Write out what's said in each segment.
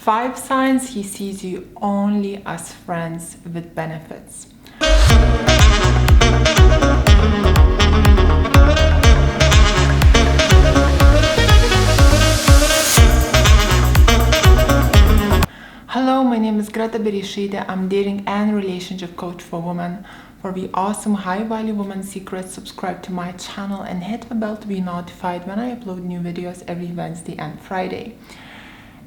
5 signs he sees you only as friends with benefits. Hello, my name is Greta Bereisaite. I'm dating and relationship coach for women. For the awesome high-value woman secrets, subscribe to my channel and hit the bell to be notified when I upload new videos every Wednesday and Friday.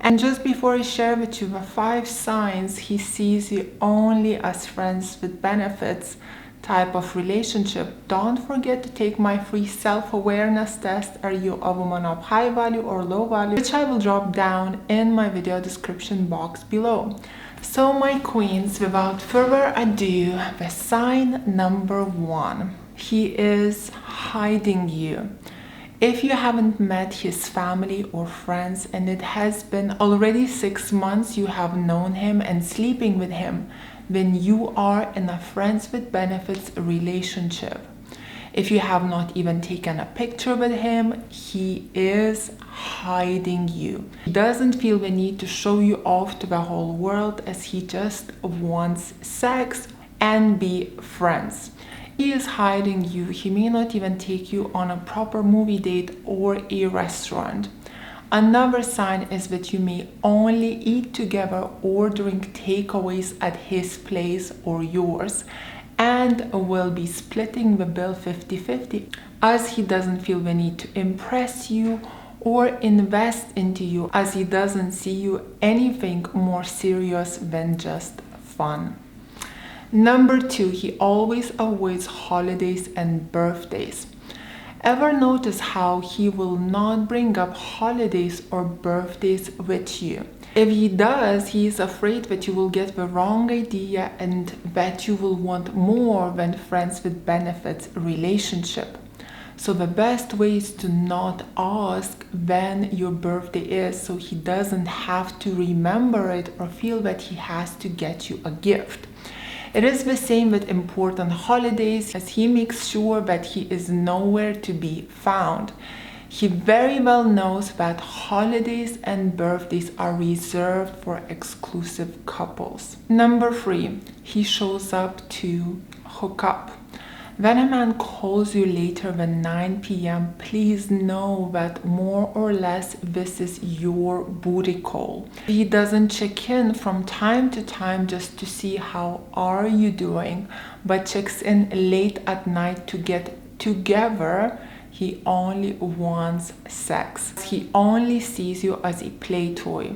And just before I share with you the 5 signs he sees you only as friends with benefits type of relationship, don't forget to take my free self-awareness test. Are you a woman of high value or low value? Which I will drop down in my video description box below. So my queens, without further ado, the sign number 1. He is hiding you. If you haven't met his family or friends and it has been already 6 months you have known him and sleeping with him, then you are in a friends with benefits relationship. If you have not even taken a picture with him, he is hiding you. He doesn't feel the need to show you off to the whole world, as he just wants sex and be friends. He is hiding you. He may not even take you on a proper movie date or a restaurant. Another sign is that you may only eat together ordering takeaways at his place or yours, and will be splitting the bill 50-50, as he doesn't feel the need to impress you or invest into you, as he doesn't see you anything more serious than just fun. Number 2, he always avoids holidays and birthdays. Ever notice how he will not bring up holidays or birthdays with you? If he does, he is afraid that you will get the wrong idea and that you will want more than friends with benefits relationship. So the best way is to not ask when your birthday is, so he doesn't have to remember it or feel that he has to get you a gift. It is the same with important holidays, as he makes sure that he is nowhere to be found. He very well knows that holidays and birthdays are reserved for exclusive couples. Number 3, he shows up to hook up. When a man calls you later than 9 p.m., please know that more or less this is your booty call. He doesn't check in from time to time just to see how are you doing, but checks in late at night to get together. He only wants sex. He only sees you as a play toy.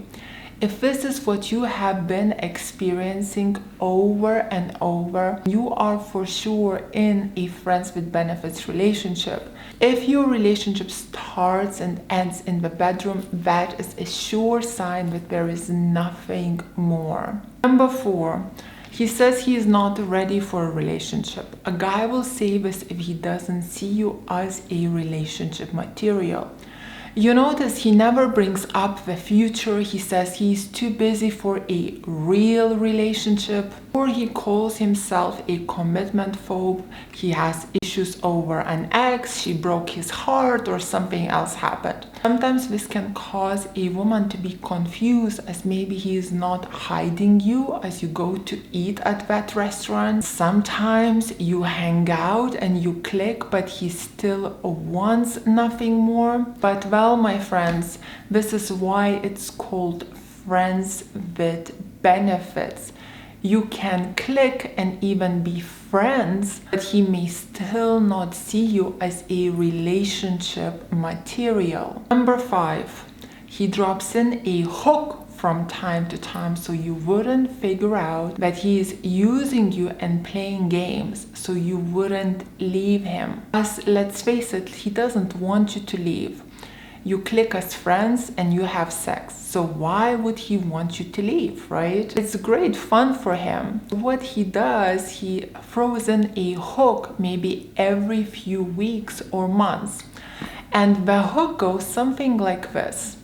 If this is what you have been experiencing over and over, you are for sure in a friends with benefits relationship. If your relationship starts and ends in the bedroom, that is a sure sign that there is nothing more. Number 4, he says he is not ready for a relationship. A guy will say this if he doesn't see you as a relationship material. You notice he never brings up the future. He says he's too busy for a real relationship, or he calls himself a commitment phobe. He has issues over an ex, she broke his heart, or something else happened. Sometimes this can cause a woman to be confused, as maybe he is not hiding you as you go to eat at that restaurant. Sometimes you hang out and you click, but he still wants nothing more. But well, my friends, this is why it's called friends with benefits. You can click and even be friends, but he may still not see you as a relationship material. Number 5, he drops in a hook from time to time, so you wouldn't figure out that he is using you and playing games, so you wouldn't leave him. As let's face it, he doesn't want you to leave. You click as friends and you have sex. So why would he want you to leave, right? It's great fun for him. What he does, he throws in a hook maybe every few weeks or months. And the hook goes something like this.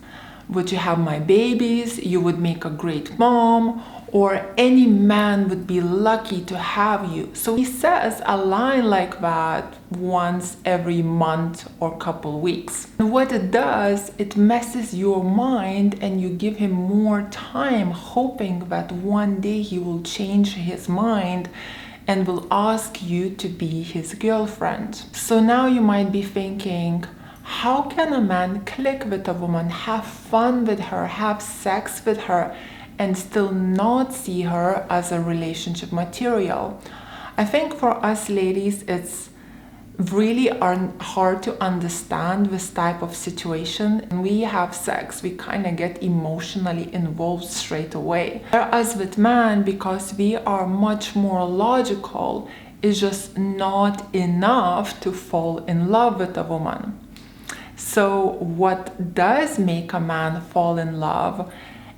would you have my babies? You would make a great mom, or any man would be lucky to have you. So he says a line like that once every month or couple weeks. And what it does, it messes your mind and you give him more time, hoping that one day he will change his mind and will ask you to be his girlfriend. So now you might be thinking, how can a man click with a woman, have fun with her, have sex with her, and still not see her as a relationship material? I think for us ladies, it's really hard to understand this type of situation. When we have sex, we kind of get emotionally involved straight away. Whereas with men, because we are much more logical, it's just not enough to fall in love with a woman. So what does make a man fall in love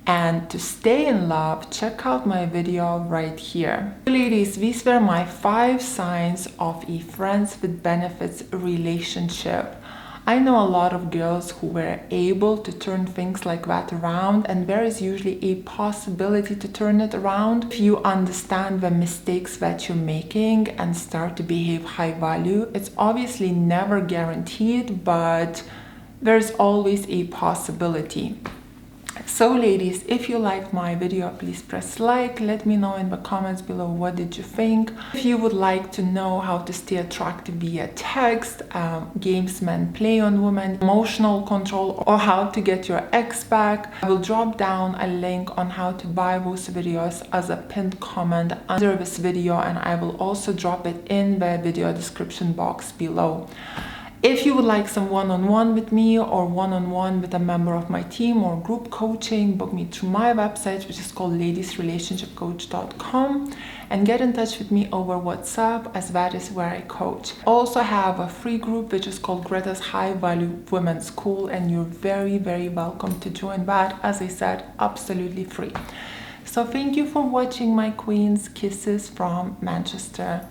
and to stay in love, check out my video right here. Ladies, these were my 5 signs of a friends with benefits relationship. I know a lot of girls who were able to turn things like that around, and there is usually a possibility to turn it around if you understand the mistakes that you're making and start to behave high value. It's obviously never guaranteed, but there's always a possibility. So ladies, if you liked my video, please press like. Let me know in the comments below what did you think. If you would like to know how to stay attractive via text, games men play on women, emotional control, or how to get your ex back, I will drop down a link on how to buy those videos as a pinned comment under this video, and I will also drop it in the video description box below. If you would like some one-on-one with me or one-on-one with a member of my team or group coaching, book me through my website, which is called ladiesrelationshipcoach.com, and get in touch with me over WhatsApp, as that is where I coach. I also have a free group which is called Greta's High Value Women's School, and you're very, very welcome to join that. As I said, absolutely free. So thank you for watching, my queens. Kisses from Manchester.